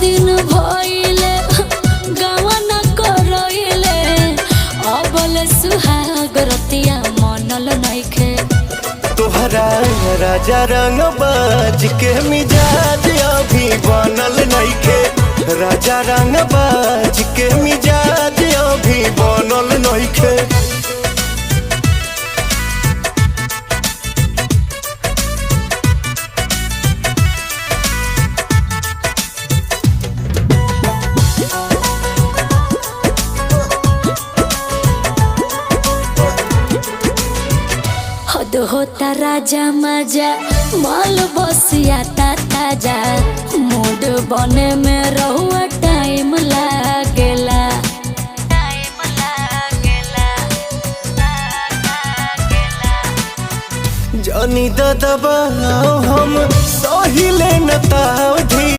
दिन भइले गावन करइले अबले सुहाग रतिया मनल नइखे। तोहरा राजा रंग बाज के मिजाज अभी बनल नइखे। राजा रंग बाज के मिजाज अभी बनल नइखे। हद होता राजा मजा माल बसिया ताजा मूड बने में रहुआ टाइम लागेला। जानी दबा हम सही ले न ताव धी